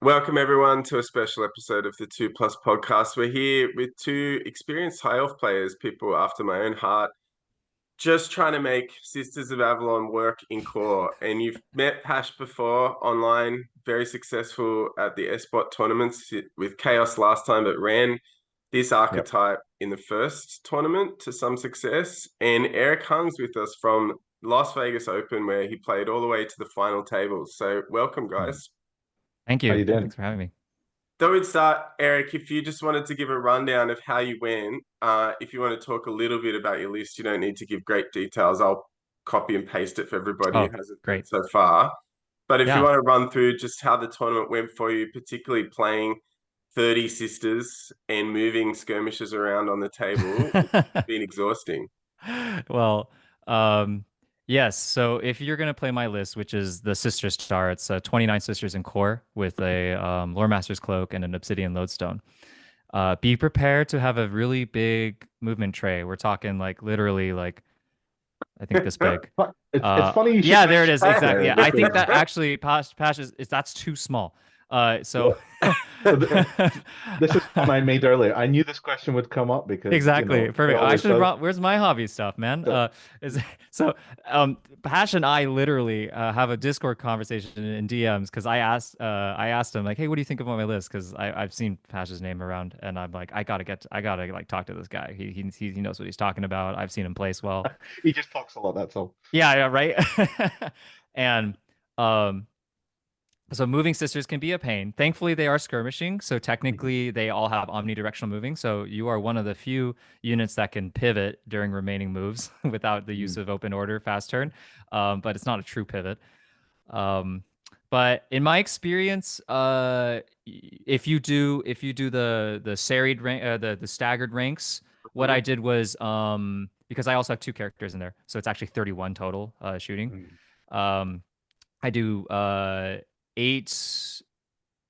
Welcome everyone to a special episode of the Two Plus podcast. We're here with two experienced High Elf players, people after my own heart, just trying to make Sisters of Avelorn work in core. And you've met Pash before online, very successful at the Espot tournaments with Chaos last time, but ran this Yep. archetype in the first tournament to some success. And Eric Hung's with us from Las Vegas Open, where he played all the way to the final tables. So welcome, Hmm. guys. Thank How you. you doing? Thanks for having me. Though we'd start, Eric, if you just wanted to give a rundown of how you went, if you want to talk a little bit about your list, you don't need to give great details. I'll copy and paste it for everybody Oh, who hasn't heard great. so far. But if you Yeah. want to run through just how the tournament went for you, particularly playing 30 sisters and moving skirmishes around on the table, it's been exhausting. Well, um, yes. So if you're gonna play my list, which is the Sister Star, it's 29 sisters in core with a Lore Master's Cloak and an Obsidian Lodestone. Be prepared to have a really big movement tray. We're talking like literally like I think this big. It's funny you should Yeah, there it mention is. that, Exactly. Gary, Yeah, I think because that actually Pash is that's too small. So so this is one I made earlier. I knew this question would come up because, exactly. it Perfect. I always should have does. brought, where's my hobby stuff, man? So, Is so Pash and I literally have a Discord conversation in DMs because I asked him like, hey, what do you think about my list? Because I've seen Pash's name around and I'm like, I gotta like talk to this guy. He knows what he's talking about. I've seen him place well. he just talks a lot, that's all. Yeah, yeah, right. And um so moving sisters can be a pain. Thankfully, they are skirmishing, so Mhm. technically they all have omnidirectional moving. So you are one of the few units that can pivot during remaining moves without the use Mhm. of open order fast turn. But it's not a true pivot. Um, but in my experience, if you do the serried rank, the staggered ranks, what I Mhm. did was because I also have two characters in there, so it's actually 31 total shooting. Mhm. Um, I do eight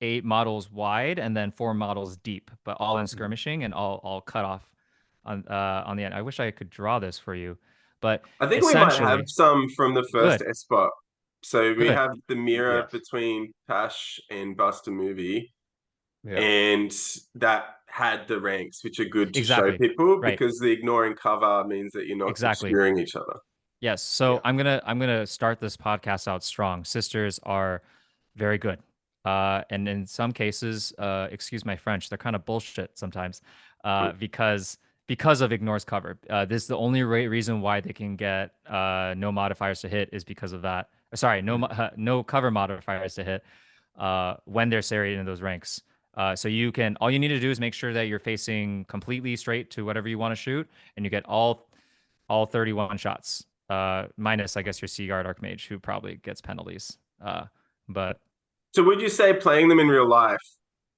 eight models wide and then four models deep, but all in Mhm. skirmishing and all cut off on the end. I wish I could draw this for you, but I think we might have essentially, some from the first good, S spot. So we good. have the mirror Yes. between Pash and Buster Movie, Yeah. and that had the ranks, which are good to show Exactly. people Right. because the ignoring cover means that you're not Exactly. obscuring each other. Yes. So Yeah. I'm gonna start this podcast out strong. Sisters are very good. And in some cases, excuse my French, they're kind of bullshit sometimes, because of ignores cover. This is the only reason why they can get no modifiers to hit is because of that. Sorry, no cover modifiers to hit when they're serried in those ranks. So you can all you need to do is make sure that you're facing completely straight to whatever you want to shoot, and you get all 31 shots. Minus, I guess, your Seaguard Archmage, who probably gets penalties. But So would you say playing them in real life,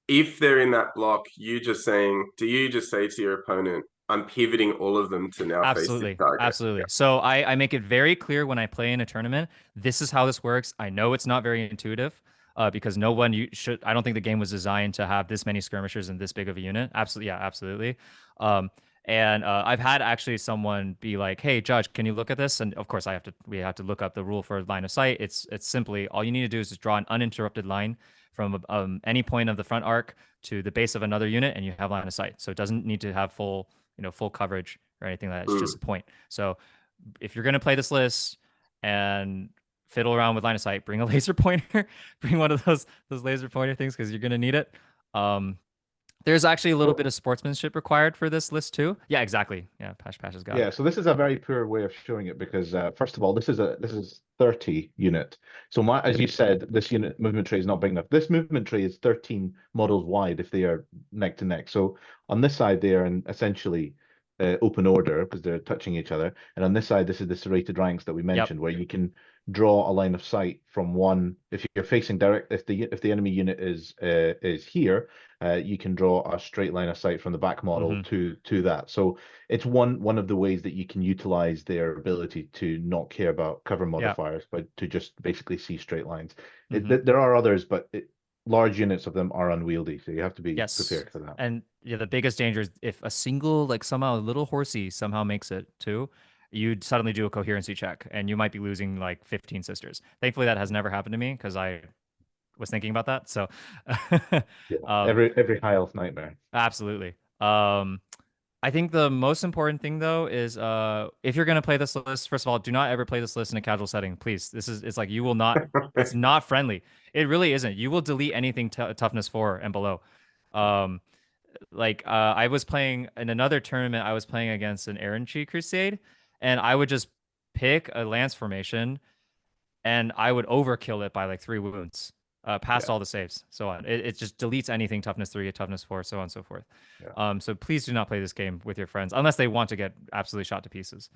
if they're in that block, do you just say to your opponent, I'm pivoting all of them to now face this absolutely, target? Yeah. absolutely. So I make it very clear when I play in a tournament, this is how this works. I know it's not very intuitive. Because no one you should. I don't think the game was designed to have this many skirmishers in this big of a unit. Absolutely, yeah, absolutely. Um, and I've had actually someone be like, "Hey, Judge, can you look at this?" And of course, we have to look up the rule for line of sight. It's simply all you need to do is just draw an uninterrupted line from any point of the front arc to the base of another unit, and you have line of sight. So it doesn't need to have full coverage or anything like that. It's just Mm. a point. So if you're gonna play this list and fiddle around with line of sight, bring a laser pointer, bring one of those laser pointer things because you're gonna need it. Um, there's actually a little bit So, of sportsmanship required for this list too. Yeah, exactly. Yeah, Pash has got it. yeah, so this is a very poor way of showing it because first of all, this is 30 unit. So as you said, this unit movement tray is not big enough. This movement tray is 13 models wide if they are neck to neck. So on this side, they are in essentially open order because they're touching each other. And on this side, this is the serrated ranks that we Yep. mentioned, where you can draw a line of sight from one. If you're facing direct, if the enemy unit is here, you can draw a straight line of sight from the back model Hmm. to that. So it's one of the ways that you can utilize their ability to not care about cover Yeah. modifiers, but to just basically see straight lines. Hmm. There are others, but large units of them are unwieldy, so you have to be Yes. prepared for that. And yeah, the biggest danger is if a single, like somehow a little horsey somehow makes it too, you'd suddenly do a coherency check and you might be losing like 15 sisters. Thankfully, that has never happened to me because was thinking about that. So Yeah. um, Every High Elf nightmare. absolutely. I think the most important thing though is if you're gonna play this list, first of all, do not ever play this list in a casual setting, please. It's like you will not. It's not friendly. It really isn't. You will delete anything toughness 4 and below. Um, I was playing in another tournament. I was playing against an Errantry Crusade, and I would just pick a lance formation, and I would overkill it by like 3 wounds, past Yeah. all the saves, so on. It just deletes anything toughness 3, toughness 4, so on and so forth. Yeah. So please do not play this game with your friends unless they want to get absolutely shot to pieces.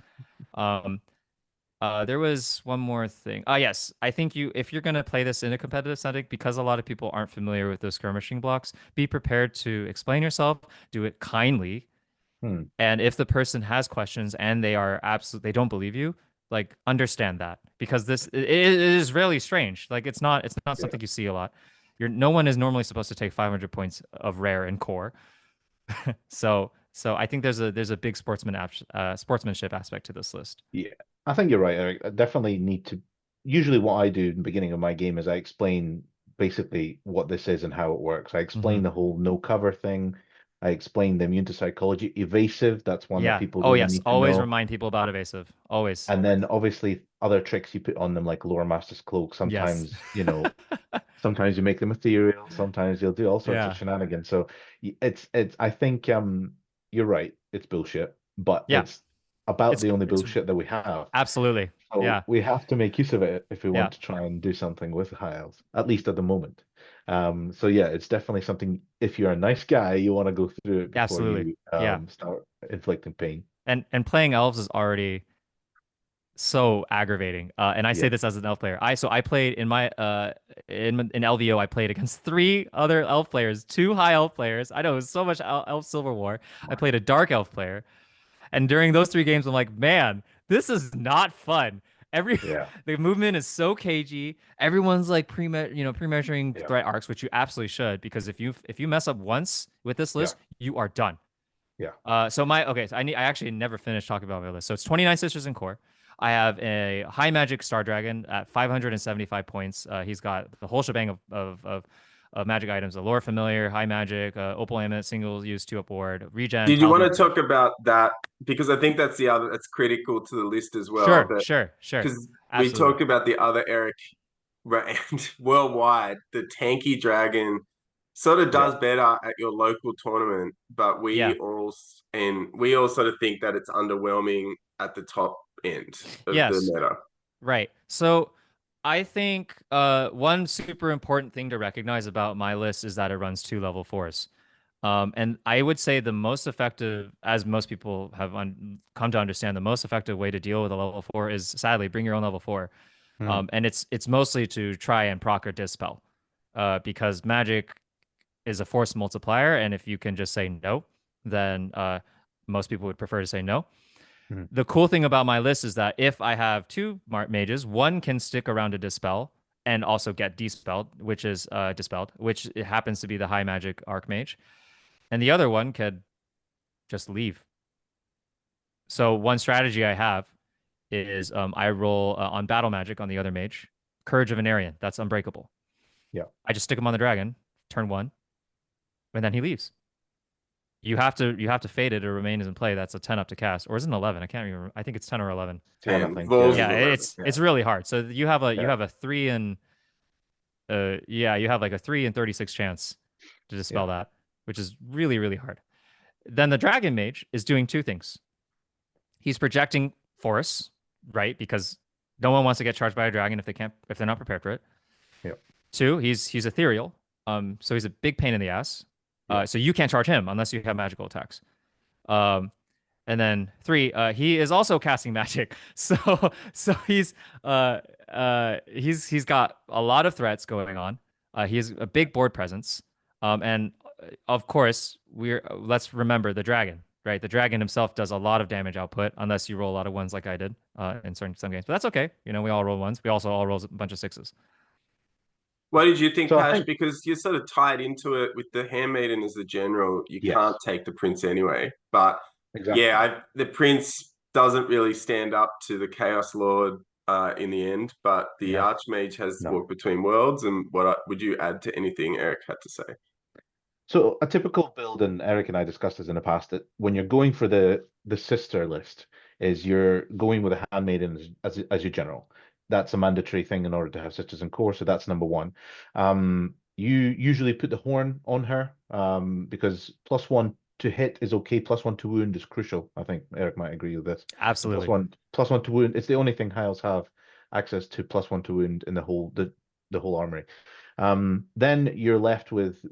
Um, there was one more thing. Yes, I think if you're gonna play this in a competitive setting, because a lot of people aren't familiar with those skirmishing blocks, be prepared to explain yourself, do it kindly, and if the person has questions and they don't believe you, like understand that because it is really strange. Like it's not Yeah. something you see a lot. No one is normally supposed to take 500 points of rare in core. So I think there's a big sportsmanship aspect to this list. Yeah, I think you're right, Eric. I definitely need to. Usually, what I do in the beginning of my game is I explain basically what this is and how it works. I Hmm. explain the whole no cover thing. I explain the immune to psychology. Evasive, that's one that Yeah. people Oh really yes. need to Always know. remind people about evasive. Always. And then obviously other tricks you put on them, like Lore Master's Cloak. Yes. Sometimes, sometimes you make them ethereal. Sometimes you'll do all sorts of Yeah. shenanigans. So it's. I think you're right. It's bullshit, but Yeah. it's about It's the only it's bullshit that we have. absolutely. So Yeah. we have to make use of it if we Yeah. want to try and do something with High Elves, at least at the moment. So yeah, it's definitely something. If you're a nice guy, you want to go through it before Absolutely. you Yeah. start inflicting pain. And playing elves is already so aggravating. And I say Yeah. this as an elf player. I played in my in LVO. I played against 3 other elf players, 2 high elf players. I know it was so much elf Silver War. I played a dark elf player, and during those 3 games, I'm like, man, this is not fun. Every Yeah. the movement is so cagey. Everyone's like pre-measuring Yeah. threat arcs, which you absolutely should, because if you mess up once with this Yeah. list, you are done. Yeah. So I actually never finished talking about my list. So it's 29 sisters in core. I have a high magic star dragon at 575 points. He's got the whole shebang of magic items: a lore familiar, high magic, opal amulet, single use 2 up board, regen, Did you want talisman. to talk about that? Because I think that's the other that's critical to the list as well. Sure, But sure, sure. because we Absolutely. talked about the other Eric, right? And worldwide, the tanky dragon sort of Yeah. does better at your local tournament, but Yeah. we all sort of think that it's underwhelming at the top end of the Yes. meta. Right. So I think one super important thing to recognize about my list is that it runs 2 level 4s. And I would say the most effective, as most people have come to understand, the most effective way to deal with a level 4 is sadly bring your own level 4. And it's mostly to try and proc or dispel, because magic is a force multiplier, and if you can just say no, then most people would prefer to say no. Mhm. The cool thing about my list is that if I have 2 mages, one can stick around to dispel and also get dispelled, which is dispelled, which it happens to be the high magic archmage, and the other one could just leave. So one strategy I have is I roll on battle magic on the other mage, Courage of an Aryan. That's unbreakable. Yeah. I just stick him on the dragon, turn 1, and then he leaves. You have to fade it or remain in play. That's a 10 up to cast, or is it an 11? I can't remember. I think it's 10 or 11. 10, I 10. think. Vols Yeah. is Yeah, 11. it's really hard. So you Yeah. have a 3 and you have like a 3 and 36 chance to dispel Yeah. that, which is really really hard. Then the dragon mage is doing 2 things. He's projecting force, right? Because no one wants to get charged by a dragon if they're not prepared for it. Yeah. 2, he's ethereal. So he's a big pain in the ass. Yeah. So you can't charge him unless you have magical attacks. Um, and then 3, he is also casting magic. So he's got a lot of threats going on. He has a big board presence. And of course, let's remember the dragon, right? The dragon himself does a lot of damage output, unless you roll a lot of ones like I did in some games. But that's okay. We all roll ones. We also all roll a bunch of 6s. What did you think, So I Pash? think, Because you're sort of tied into it with the Handmaiden as the general. You can't yes, take the prince anyway. But exactly. yeah, the prince doesn't really stand up to the Chaos Lord in the end, but the Archmage has walked between worlds. And would you add to anything Eric had to say? So a typical build, and Eric and I discussed this in the past, that when you're going for the sister list, is you're going with a Handmaiden as your general. That's a mandatory thing in order to have sisters in core, so that's number one. You usually put the horn on her, because +1 to hit is okay, +1 to wound is crucial. I think Eric might agree with this. Absolutely. +1 to wound. It's the only thing High Elves have access to +1 to wound in the whole armory. Then you're left with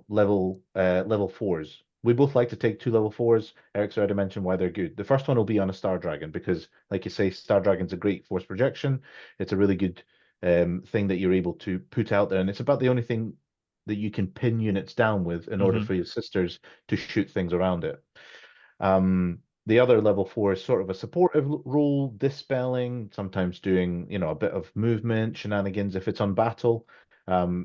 level 4s. We both like to take 2 level 4s. Eric's already mentioned why they're good. The first one will be on a Star Dragon because, like you say, Star Dragon's a great force projection. It's a really good thing that you're able to put out there, and it's about the only thing that you can pin units down with in order for your sisters to shoot things around it. The other level 4 is sort of a supportive role, dispelling, sometimes doing a bit of movement, shenanigans if it's on battle.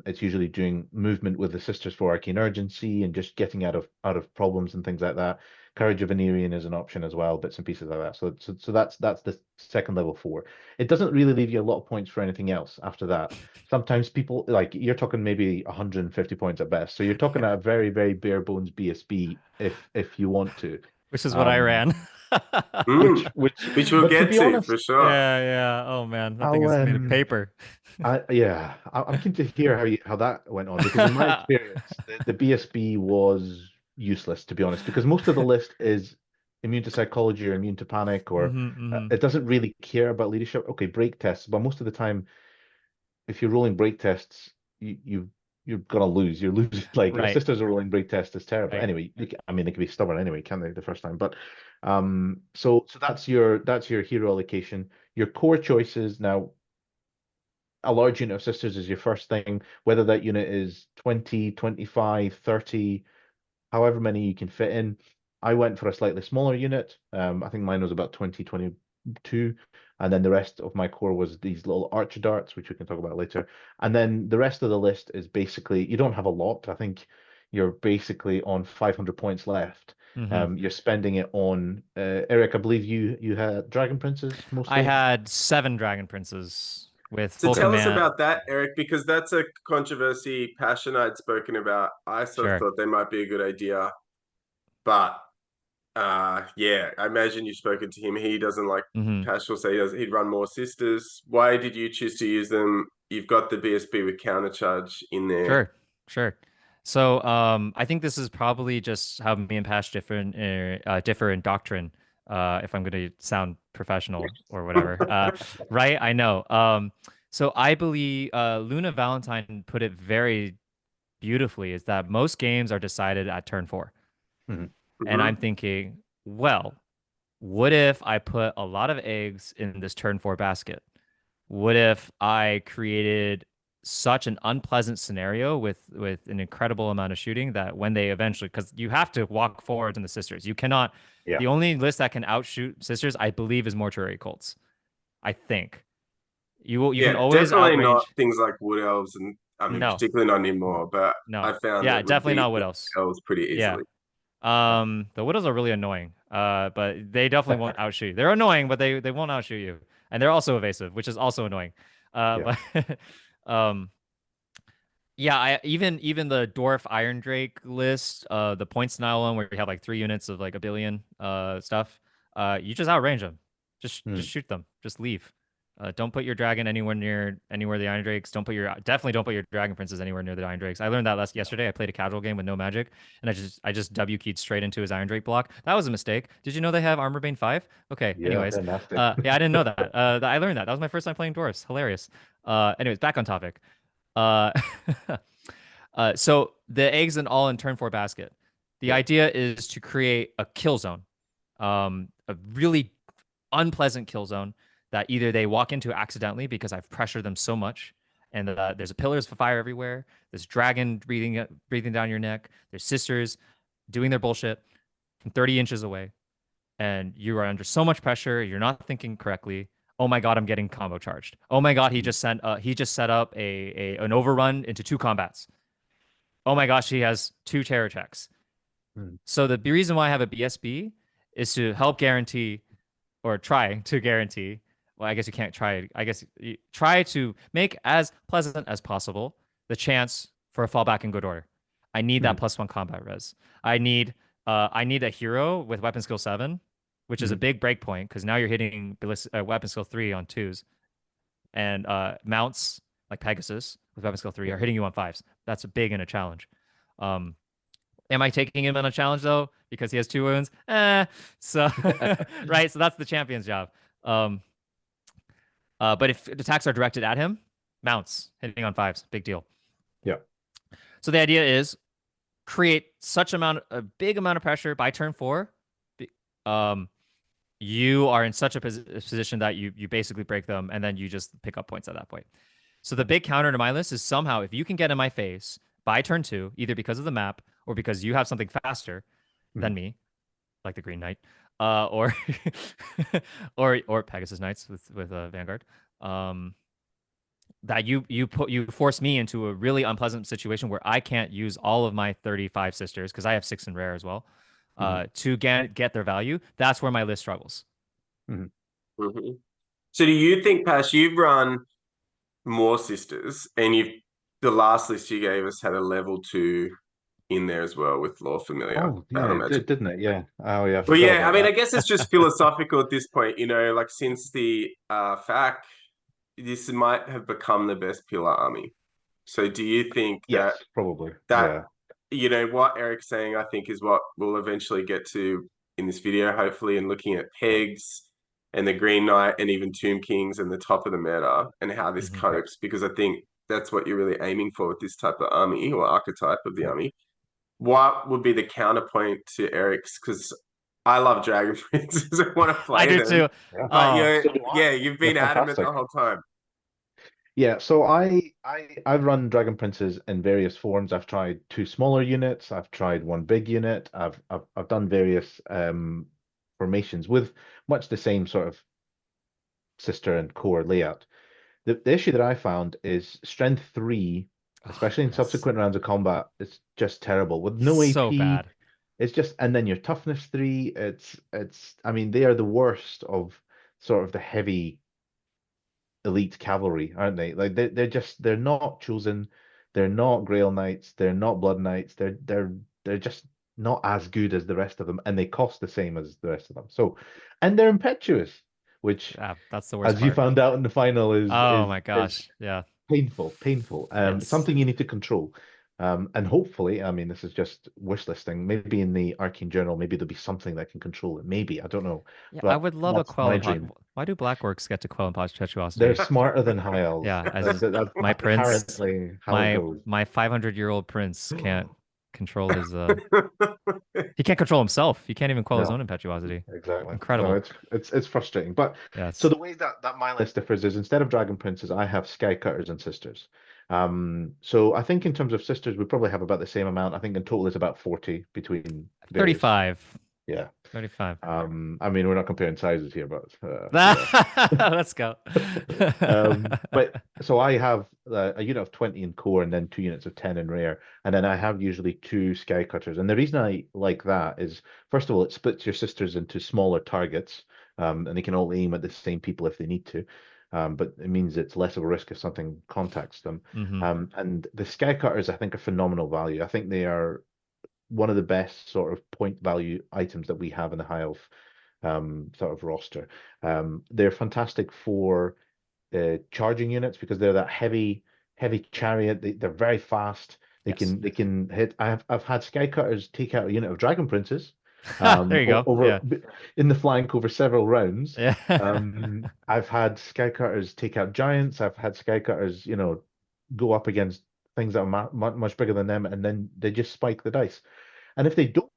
It's usually doing movement with the sisters for arcane urgency and just getting out of problems and things like that. Courage of Venerean is an option as well, bits and pieces like that. So that's the second level 4. It doesn't really leave you a lot of points for anything else after that. Sometimes people, like, you're talking maybe 150 points at best. So you're talking a very, very bare bones BSB if you want to. Which is what I ran. which we'll get to honest, for sure. Yeah. Oh man, that thing is made of paper. I'm keen to hear how that went on, because in my experience, the BSB was useless, to be honest, because most of the list is immune to psychology or immune to panic, or it doesn't really care about leadership. Okay, break tests, but most of the time, if you're rolling break tests, you're gonna lose. You're losing. Like, your sisters are rolling break tests is terrible. Anyway, I mean, they can be stubborn anyway, can't they? The first time, but so that's your hero allocation. Your core choices now. A large unit of sisters is your first thing, whether that unit is 20, 25, 30, however many you can fit in. I went for a slightly smaller unit. I think mine was about 20, 22. And then the rest of my core was these little archetypes, which we can talk about later. And then the rest of the list is basically, you don't have a lot. I think you're basically on 500 points left. You're spending it on, Eric, I believe you had Dragon Princes mostly? I had 7 Dragon Princes. So tell us about that, Eric, because that's a controversy Pasha and I had spoken about. I sort of thought they might be a good idea, but I imagine you've spoken to him. He doesn't like Pasha will say he'd run more sisters. Why did you choose to use them? You've got the BSB with countercharge in there. Sure. So I think this is probably just how me and Pash differ in doctrine. If I'm going to sound professional or whatever, right? I know. So I believe Luna Valentine put it very beautifully, is that most games are decided at turn 4. And I'm thinking, well, what if I put a lot of eggs in this turn 4 basket? What if I created such an unpleasant scenario with an incredible amount of shooting that when they eventually, because you have to walk forwards in the sisters, you cannot. The only list that can outshoot sisters, I believe, is Mortuary Cults. I think you can always definitely outrage... not things like Wood Elves, and I mean particularly not anymore. But I found definitely not Wood Elves. Pretty easily. The Widows are really annoying, but they definitely won't outshoot you. They're annoying, but they won't outshoot you, and they're also evasive, which is also annoying. But even the Dwarf Iron Drake list, the points denial one where you have like 3 units of like a billion stuff, you just outrange them, just shoot them, just leave. Don't put your dragon anywhere near the Iron Drakes. Definitely don't put your Dragon Princes anywhere near the Iron Drakes. I learned that yesterday. I played a casual game with no magic, and I just W keyed straight into his Iron Drake block. That was a mistake. Did you know they have Armor Bane 5? Okay. Anyways, I didn't know that. I learned that. That was my first time playing dwarves. Hilarious. Anyways, back on topic. So the eggs and all in turn 4 basket. The idea is to create a kill zone, a really unpleasant kill zone that either they walk into accidentally because I've pressured them so much, and there's a pillars of fire everywhere. There's dragon breathing down your neck. There's sisters doing their bullshit from 30 inches away, and you are under so much pressure. You're not thinking correctly. Oh my god, I'm getting combo charged. Oh my god, he just set up an overrun into 2 combats. Oh my gosh, he has 2 terror checks. So the reason why I have a BSB is to help guarantee, or try to guarantee, well, I guess you can't try. I guess you try to make as pleasant as possible the chance for a fallback in good order. I need that +1 combat res. I need a hero with weapon skill 7, which is a big break point because now you're hitting weapon skill 3 on 2s, and mounts like Pegasus with weapon skill 3 are hitting you on 5s. That's big in a challenge. Am I taking him on a challenge though because he has 2 wounds? So right, so that's the champion's job. But if attacks are directed at him, mounts hitting on 5s, big deal. Yeah. So the idea is create a big amount of pressure by turn 4. You are in such a position that you basically break them, and then you just pick up points at that point. So the big counter to my list is somehow if you can get in my face by turn 2, either because of the map or because you have something faster than me, like the Green Knight, or or Pegasus Knights with Vanguard, that you force me into a really unpleasant situation where I can't use all of my 35 sisters because I have 6 in rare as well, to get their value. That's where my list struggles. So do you think, Pash, you've run more sisters, and the last list you gave us had a level 2 in there as well with Law Familiar. Oh, yeah, Battle it Magic. did, didn't it? Yeah. Oh, yeah. I Well, forgot yeah, I about mean, that. I guess it's just philosophical at this point, like since the FAQ, this might have become the best pillar army. So do you think Yes, probably. that what Eric's saying, I think, is what we'll eventually get to in this video, hopefully, and looking at pegs and the Green Knight and even Tomb Kings and the top of the meta and how this copes, because I think that's what you're really aiming for with this type of army or archetype of the army. What would be the counterpoint to Eric's? Because I love Dragon Princes. I want to play I do them. too. Yeah. But you've been adamant the whole time. Yeah, so I've run Dragon Princes in various forms. I've tried 2 smaller units. I've tried 1 big unit. I've done various formations with much the same sort of sister and core layout. The issue that I found is strength 3, especially in subsequent rounds of combat, it's just terrible with no So AP. bad. It's just, and then your toughness 3. I mean, they are the worst of sort of the heavy elite cavalry, aren't they? Like they're not chosen, they're not Grail Knights, they're not Blood Knights, they're just not as good as the rest of them, and they cost the same as the rest of them. So, and they're impetuous, which, that's the worst as you part. found out in the final, Oh my is gosh, yeah, painful. Yes. Something you need to control. And hopefully, I mean, this is just wish listing. Maybe in the Arcane Journal, maybe there'll be something that can control it. Maybe, I don't know. Yeah, I But would love a that's Quell my and dream. Why do Black Orcs get to Quell and Impetuosity? They're smarter than High Elves. Yeah, That's my prince, apparently how it goes. my 500-year-old prince can't control his he can't control himself. He can't even quell his No, own impetuosity. exactly. Incredible. No, it's frustrating. But Yes. so the way that my list differs is instead of Dragon Princes, I have Sky Cutters and Sisters. So I think in terms of sisters, we probably have about the same amount. I think in total it's about 40 between various. 35. Yeah. 35. I mean, we're not comparing sizes here, but Let's go. but so I have a unit of 20 in core and then 2 units of 10 in rare, and then I have usually 2 Sky Cutters. And the reason I like that is, first of all, it splits your sisters into smaller targets, and they can all aim at the same people if they need to. But it means it's less of a risk if something contacts them. And the Sky Cutters, I think, are phenomenal value. I think they are one of the best sort of point value items that we have in the High Elf sort of roster. They're fantastic for charging units because they're that heavy chariot. They're very fast. They can hit. I've had Sky Cutters take out a unit of Dragon Princes. There you go. Over in the flank over several rounds. Yeah. I've had Sky Cutters take out giants. I've had Sky Cutters, go up against things that are much bigger than them, and then they just spike the dice. And if they don't,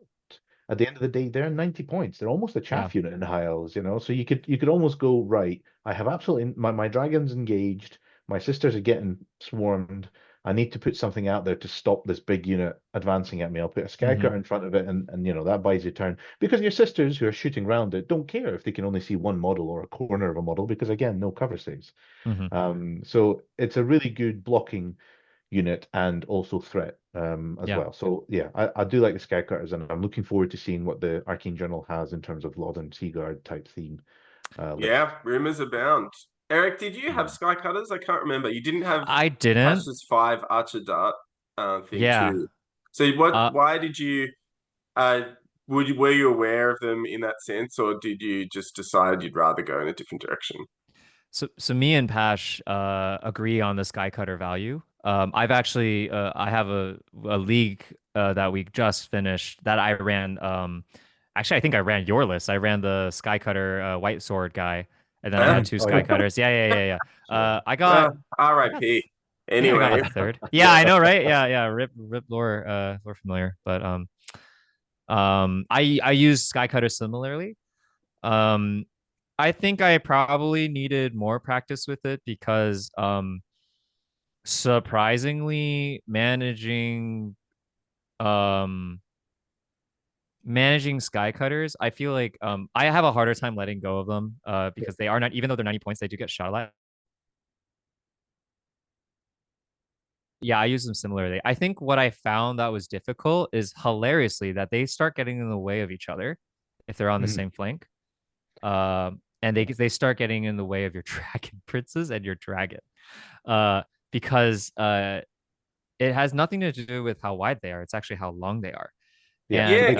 at the end of the day, they're 90 points. They're almost a chaff unit in High Elves, So you could almost go, right, I have absolutely my dragons engaged, my sisters are getting swarmed. I need to put something out there to stop this big unit advancing at me. I'll put a Sky Cutter in front of it, and that buys you turn. Because your sisters who are shooting around it don't care if they can only see one model or a corner of a model, because again, no cover saves. So it's a really good blocking unit and also threat as well. So yeah, I do like the Sky Cutters, and I'm looking forward to seeing what the Arcane Journal has in terms of Lothern Seaguard type theme. list. Yeah, rumors abound. Eric, did you have Sky Cutters? I can't remember. You didn't have I didn't. Pasha's 5 Archer Dart thing Yeah. too. So what? Uh, Why did you? Uh, were you aware of them in that sense, or did you just decide you'd rather go in a different direction? so me and Pash agree on the Sky Cutter value. I've actually I have a league that we just finished that I ran. Actually, I think I ran your list. I ran the Sky Cutter White Sword guy, and then I had two Oh, Sky yeah. Cutters. Yeah. Sure. I got. R.I.P. I think I Anyway, got third. Yeah, I know, right? Yeah. Rip lore familiar, but I use Sky Cutter similarly. Um, I think I probably needed more practice with it because surprisingly um managing sky cutters, I feel like I have a harder time letting go of them because they are not, even though they're 90 points, they do get shot a lot. Yeah, I use them similarly. I think what I found that was difficult is hilariously that they start getting in the way of each other if they're on the same flank. And they start getting in the way of your dragon princes and your dragon. Because it has nothing to do with how wide they are. It's actually how long they are. Yeah, yeah, And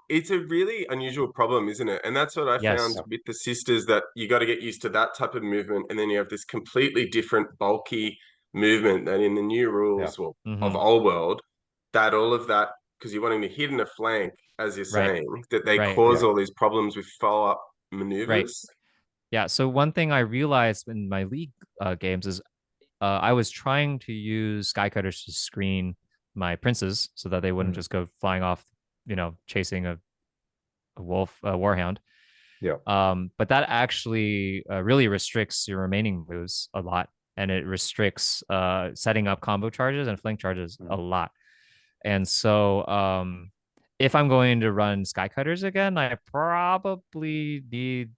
it's a really unusual problem, isn't it? And that's what I found yes. with the sisters, that you got to get used to that type of movement, and then you have this completely different bulky movement that in the new yeah, rules, well, of Mm-hmm. old world, that all of that, because you're wanting to hit in a flank, as you're Right. saying, that they Right. cause yeah. all these problems with follow-up Right. maneuvers. Yeah. So one thing I realized in my league games is I was trying to use skycutters to screen my princes so that they wouldn't just go flying off, chasing a wolf, a warhound. Yeah. But that actually really restricts your remaining moves a lot, and it restricts setting up combo charges and flank charges a lot. And so, if I'm going to run skycutters again, I probably need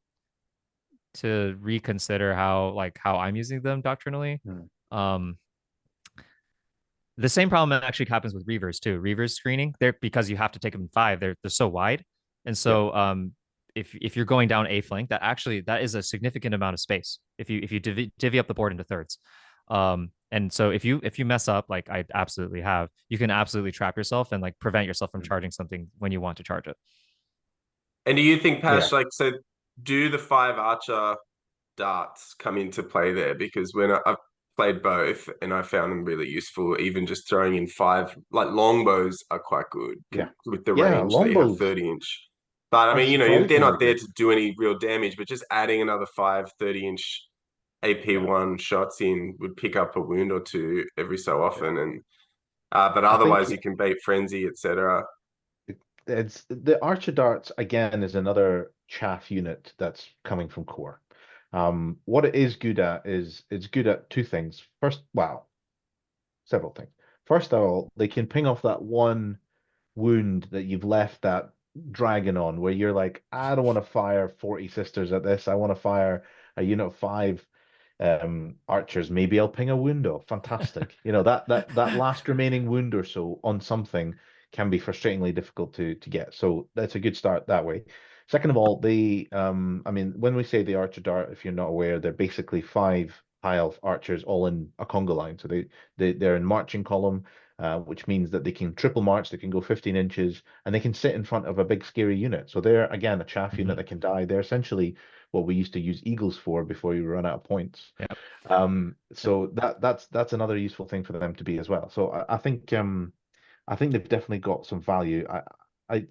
to reconsider how I'm using them doctrinally. Um, the same problem actually happens with reavers too. Reavers screening, they're because you have to take them in 5. They're so wide, and Yeah. so if you're going down a flank, that is a significant amount of space. If you divvy up the board into thirds, and so if you mess up, like I absolutely have, you can absolutely trap yourself and like prevent yourself from charging something when you want to charge it. And do you think, Yeah. Pash, like, so do the 5 Archer darts come into play there? Because when I've played both and I found them really useful, even just throwing in 5, like longbows are quite good Yeah. with the Yeah, range that you have longbows 30-inch. But I are mean, they're surprisingly not there good. to do any real damage, but just adding another 5 30-inch AP1 shots in would pick up a wound or two every so Yeah. often. And but I think otherwise you can bait frenzy, etc. it's the Archer Darts again is another chaff unit that's coming from core. What it is good at is it's good at two things. First, well, several things. First of all, they can ping off that one wound that you've left that dragon on, where you're like, I don't want to fire 40 sisters at this. I want to fire a unit of 5 archers. Maybe I'll ping a wound off. Fantastic. That last remaining wound or so on something can be frustratingly difficult to get. So that's a good start that way. Second of all, I mean, when we say the archer dart, if you're not aware, they're basically 5 high elf archers all in a conga line. So they're in marching column, which means that they can triple march, they can go 15 inches, and they can sit in front of a big scary unit. So they're again a chaff unit that can die. They're essentially what we used to use eagles for before you run out of points. Yep. So that's another useful thing for them to be as well. So I think they've definitely got some value. I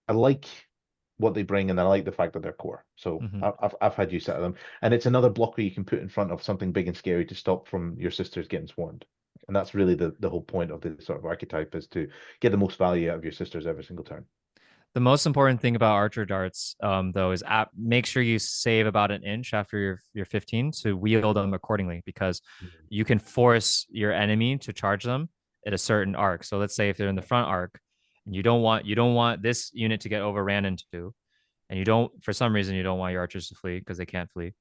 I like what they bring, and I like the fact that they're core. So Mm-hmm. I've had use out of them, and it's another blocker you can put in front of something big and scary to stop from your sisters getting swarmed. And that's really the whole point of this sort of archetype, is to get the most value out of your sisters every single turn. The most important thing about archer darts, though, is make sure you save about an inch after your 15 to wield them accordingly, because you can force your enemy to charge them at a certain arc. So let's say if they're in the front arc, and you don't want this unit to get overran into, and for some reason you don't want your archers to flee because they can't flee.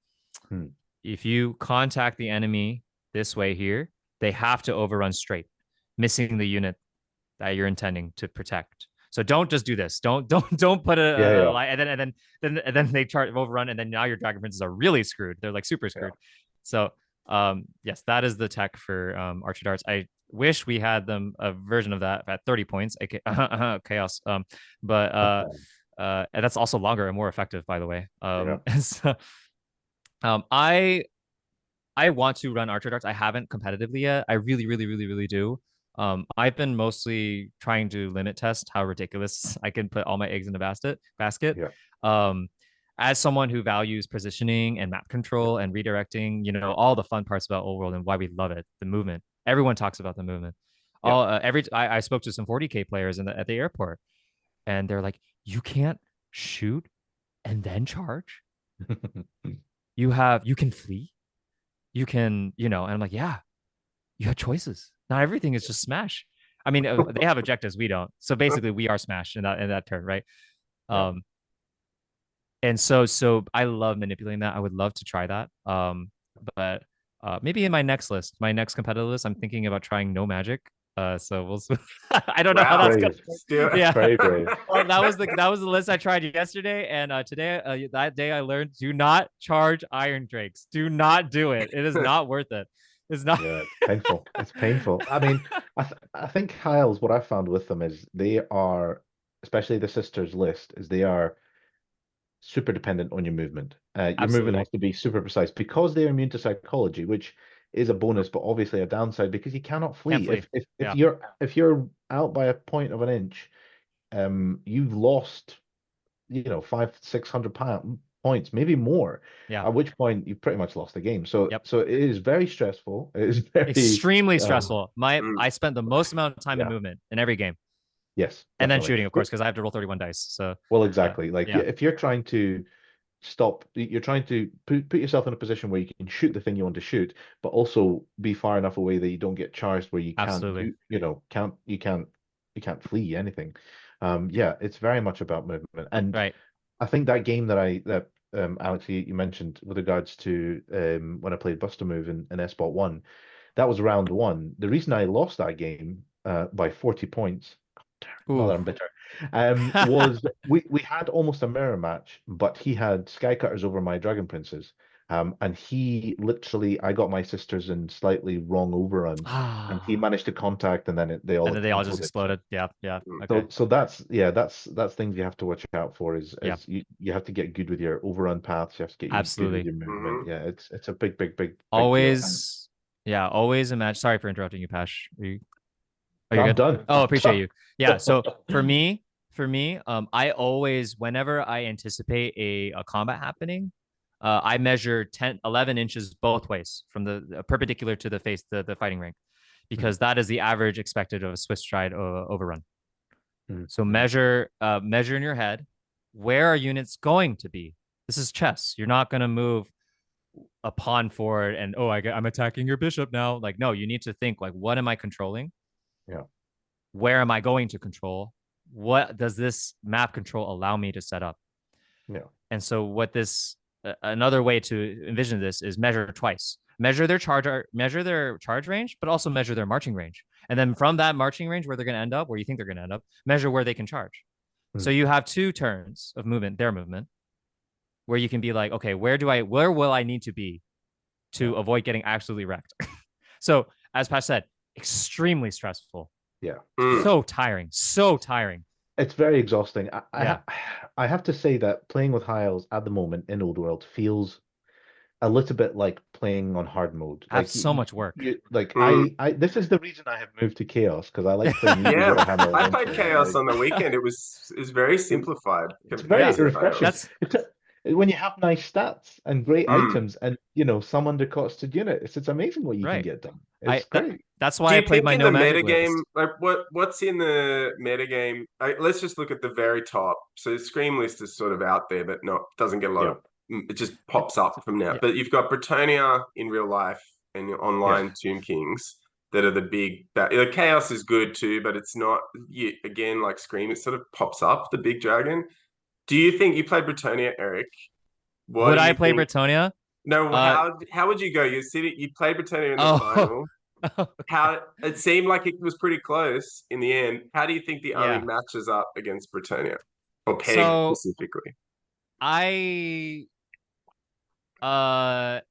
If you contact the enemy this way here, they have to overrun straight, missing the unit that you're intending to protect. So don't just do this. Don't put and then they charge overrun, and then now your dragon princes are really screwed. They're like super screwed. So yes, that is the tech for archer darts. I wish we had them a version of that at 30 points, chaos. But and that's also longer and more effective, by the way. So, I want to run archer darts. I haven't competitively yet. I really do. I've been mostly trying to limit test how ridiculous I can put all my eggs in a basket. As someone who values positioning and map control and redirecting, all the fun parts about old world and why we love it, the movement. Everyone talks about the movement. I spoke to some 40K players at the airport, and they're like, you can't shoot and then charge. You can flee. You can, and I'm like, yeah, you have choices. Not everything is just smash. I mean, they have objectives, we don't. So basically, we are smash in that turn, right? And so I love manipulating that. I would love to try that. But maybe in my next competitive list, I'm thinking about trying no magic. So we'll. I don't know how that's going. Yeah, very brave. Well, that was the list I tried yesterday, and today that day I learned: do not charge Iron Drakes. Do not do it. It is not worth it. It's not. Yeah, it's painful. It's painful. I mean, I think High Elves, what I found with them is they are, especially the sisters list, is they are super dependent on your movement. Your movement has to be super precise because they're immune to psychology, which is a bonus, but obviously a downside because you cannot flee. If you're out by a point of an inch, you've lost, 500-600 points, maybe more. Yeah. At which point you've pretty much lost the game. So so it is very stressful. It is very extremely stressful. I spent the most amount of time in movement in every game. Yes. Definitely. And then shooting, of course, because I have to roll 31 dice. So exactly. If you're trying to you're trying to put yourself in a position where you can shoot the thing you want to shoot, but also be far enough away that you don't get charged where you can't flee anything. It's very much about movement. And I think that game that Alex, you mentioned with regards to when I played Buster Move in S-Bot 1, that was round 1. The reason I lost that game by 40 points, not that I'm bitter, was we had almost a mirror match, but he had Skycutters over my Dragon Princes. And he literally, I got my sisters in slightly wrong overruns, and he managed to contact, and then they all just exploded. Yeah. Okay. So that's things you have to watch out for. Is you have to get good with your overrun paths. You have to get good with your movement. Yeah, it's a big always deal. Always imagine. Sorry for interrupting you, Pash. Are you I'm good? done. Oh, appreciate you. Yeah. So for me, I always, whenever I anticipate a combat happening, I measure 11 inches both ways from the perpendicular to the face, the fighting ring, because that is the average expected of a Swiss stride overrun. So measure in your head, where are units going to be? This is chess. You're not going to move a pawn forward and I'm attacking your bishop now. Like, no, you need to think like, what am I controlling? Yeah. Where am I going to control? What does this map control allow me to set up? Yeah. And so another way to envision this is measure twice. Measure their charge range, but also measure their marching range. And then from that marching range, where they're going to end up, where you think they're going to end up, measure where they can charge. So you have 2 turns of movement, their movement, where you can be like, okay, where will I need to be to avoid getting absolutely wrecked? So as Pash said, extremely stressful. Yeah. So tiring. It's very exhausting. I have to say that playing with High Elves at the moment in Old World feels a little bit like playing on hard mode. That's so much work. This is the reason I have moved to Chaos, because I like playing. I played Chaos on the weekend. It was very simplified. It's very refreshing. When you have nice stats and great items, and some undercosted units, it's amazing what you can get done. It's great. That's why I played my no magic metagame. Like what's in the metagame? Let's just look at the very top. So the Scream list is sort of out there, but doesn't get a lot of. It just pops up from now. But you've got Bretonnia in real life and your online Tomb Kings that are the big. Chaos is good too, but it's not. Again, like Scream, it sort of pops up the big dragon. Do you think you played Bretonnia, Eric? Would I play Bretonnia? No. How would you go? You played Bretonnia in the final. How it seemed like it was pretty close in the end. How do you think the army Yeah. matches up against Britannia or Peg So specifically? I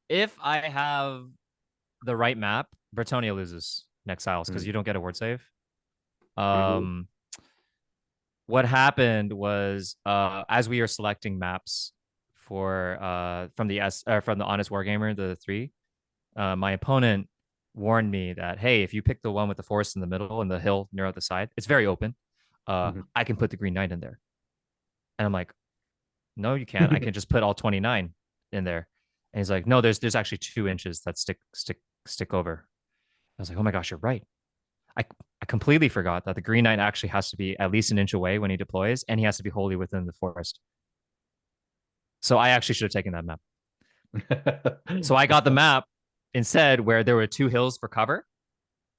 if I have the right map, Bretonia loses next Isles because you don't get a word save. Mhm. What happened was as we are selecting maps for from the Honest Wargamer, the 3, my opponent warned me that, hey, if you pick the one with the forest in the middle and the hill near the side, it's very open. I can put the Green Knight in there. And I'm like, no, you can't. I can just put all 29 in there. And he's like, no, there's actually 2 inches that stick over. I was like, oh my gosh, you're right. I completely forgot that the Green Knight actually has to be at least an inch away when he deploys, and he has to be wholly within the forest. So I actually should have taken that map. So I got the map instead where there were 2 hills for cover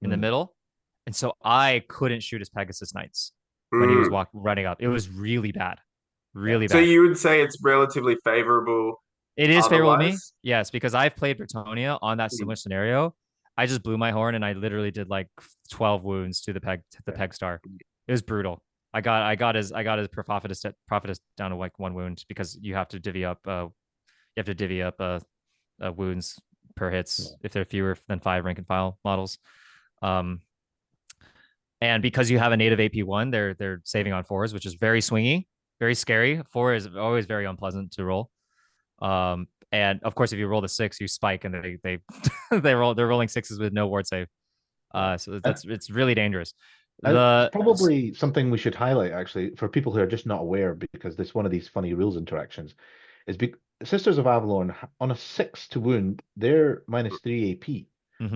in the middle. And so I couldn't shoot his Pegasus Knights when he was running up. It was really bad. Really So bad. you would say it's relatively favorable It is favorable to me. otherwise? Yes, because I've played Bretonia on that similar scenario. I just blew my horn and I literally did like 12 wounds to the peg star. It was brutal. I got his prophetess down to like 1 wound because you have to divvy up wounds per hits if they're fewer than 5 rank and file models. And because you have a native AP1, they're saving on 4s, which is very swingy, very scary. 4 is always very unpleasant to roll. And of course, if you roll the 6, you spike, and they they're rolling 6s with no ward save. So it's really dangerous. Probably something we should highlight actually for people who are just not aware, because this one of these funny rules interactions is Sisters of Avelorn on a 6 to wound, they're -3 AP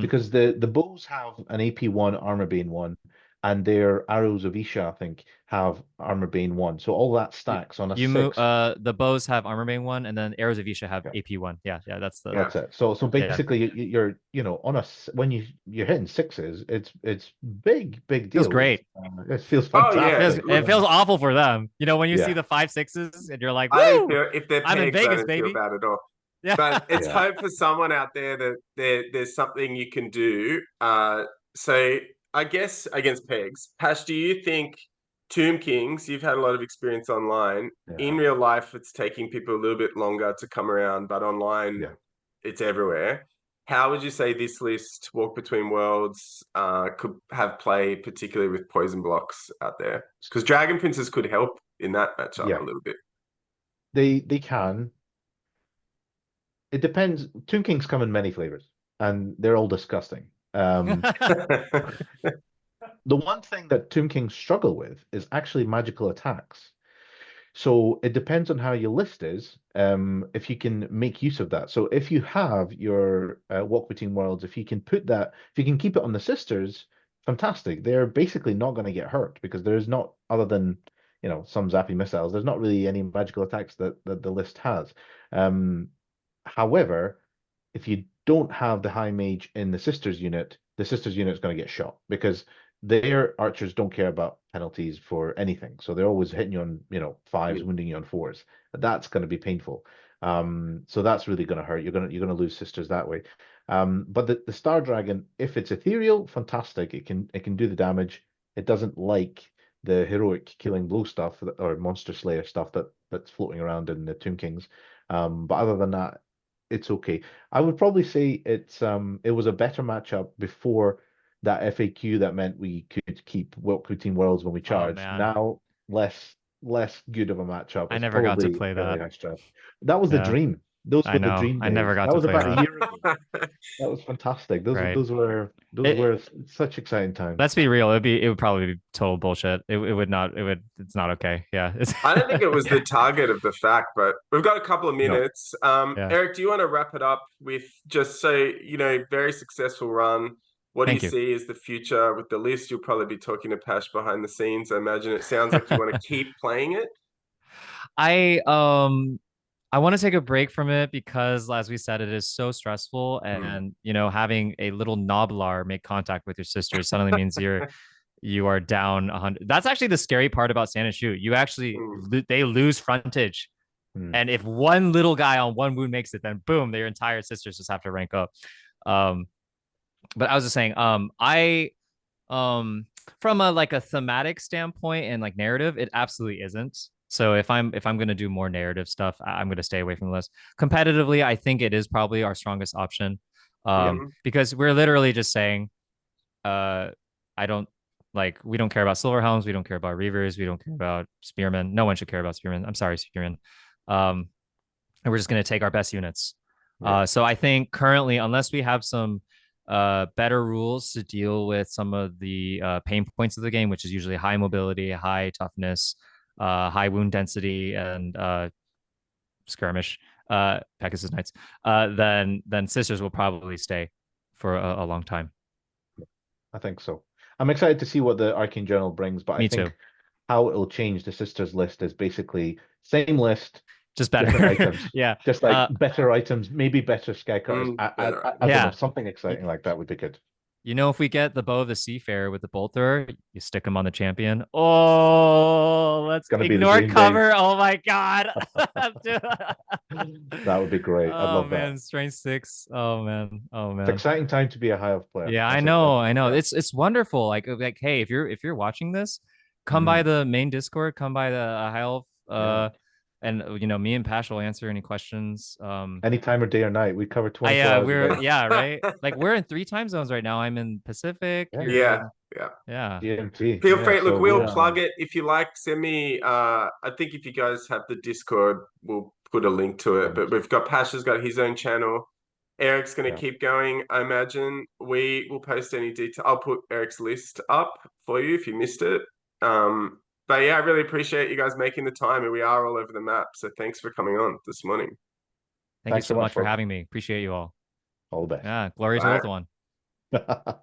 because the bows have an AP1 armor bane 1, and their arrows of Isha, I think, have armor bane 1. So all that stacks on a 6. The bows have armor bane 1, and then arrows of Isha have AP1. Yeah, that's it. So basically, you're on when you're hitting 6s, it's big deal. Feels great. It feels fantastic. It feels awful for them. When you see the 5/6s and you're like, woo! I don't feel if they're I'm in pegs, Vegas, I don't baby. feel bad at all. Yeah. But it's hope for someone out there that there's something you can do. So I guess against pegs, Pash, do you think Tomb Kings, you've had a lot of experience online. In real life, it's taking people a little bit longer to come around, but online, it's everywhere. How would you say this list, Walk Between Worlds, could have play, particularly with poison blocks out there? Because Dragon Princes could help in that matchup a little bit. They can. It depends. Tomb Kings come in many flavors, and they're all disgusting. The one thing that Tomb Kings struggle with is actually magical attacks. So it depends on how your list is, if you can make use of that. So if you have your Walk Between Worlds, if you can keep it on the sisters, fantastic. They're basically not going to get hurt because there's not, other than some zappy missiles, there's not really any magical attacks that the list has. However, if you don't have the High Mage in the sisters unit is going to get shot because their archers don't care about penalties for anything. So they're always hitting you on, 5s, wounding you on 4s. That's going to be painful. So that's really going to hurt. You're going to lose sisters that way. But the Star Dragon, if it's ethereal, fantastic. It can do the damage. It doesn't like the heroic killing blow stuff or monster slayer stuff that's floating around in the Tomb Kings. But other than that, it's okay. I would probably say it was a better matchup before that FAQ that meant we could keep Walk Between Worlds when we charged. Now less good of a matchup. I never got to play that. That was the dream. Those were the dream days. I never got that to was play about that. a year ago. That was fantastic. Those were such exciting times. Let's be real. It would probably be total bullshit. It's not okay. Yeah. I don't think it was the target of the fact, but we've got a couple of minutes. Eric, do you want to wrap it up with just very successful run? What do you see as the future with the list? You'll probably be talking to Pash behind the scenes. I imagine it sounds like you want to keep playing it. I want to take a break from it because, as we said, it is so stressful, and having a little Noblar make contact with your sister suddenly means you are down 100. That's actually the scary part about Stand and Shoot. You actually they lose frontage, and if one little guy on one wound makes it, then boom, their entire sisters just have to rank up. But I was just saying, I from a like a thematic standpoint and like narrative, it absolutely isn't. So if I'm gonna do more narrative stuff, I'm gonna stay away from the list. Competitively, I think it is probably our strongest option. Yeah. Because we're literally just saying, uh, I don't like we don't care about silver helms, we don't care about reavers, we don't care about spearmen. No one should care about spearmen. I'm sorry, spearmen. And we're just gonna take our best units. Yeah. So I think currently, unless we have some better rules to deal with some of the pain points of the game, which is usually high mobility, high toughness, high wound density, and skirmish, Pegasus Knights, then Sisters will probably stay for a long time. I think so. I'm excited to see what the Arcane Journal brings, but Me I think too. how it'll change the Sisters list is basically same list, Just different better. items. Yeah. Just like better items, maybe better skycutters. I better don't know, Yeah. something exciting like that would be good. You know, if we get the Bow of the Seafarer with the bolt thrower, you stick him on the champion. Oh, let's Gonna be the ignore Green cover. Days. Oh my god. That would be great. I'd Oh love man, that. strength 6. Oh man. Oh It's man. exciting time to be a High Elf player. Yeah, I That's know. I know. yeah. It's wonderful. Like hey, if you're watching this, come by Mhm. the main Discord, come by the High Elf, Yeah. and me and Pasha will answer any questions. Any time of day or night. We cover 24 hours a We're day. yeah, right. Like we're in 3 time zones right now. I'm in Pacific. Yeah. You're Yeah, in yeah. yeah. GMT. Feel Yeah. free. Look, So we'll we're plug it if you like. Send me. I think if you guys have the Discord, we'll put a link to it. But we've got Pasha's got his own channel. Eric's going to yeah. keep going. I imagine we will post any detail. I'll put Eric's list up for you if you missed it. But yeah, I really appreciate you guys making the time, and we are all over the map. So thanks for coming on this morning. Thank you Thanks so so much, much for folks. having me. Appreciate you all. All the Yeah, glory to Bye. Ulthuan. best.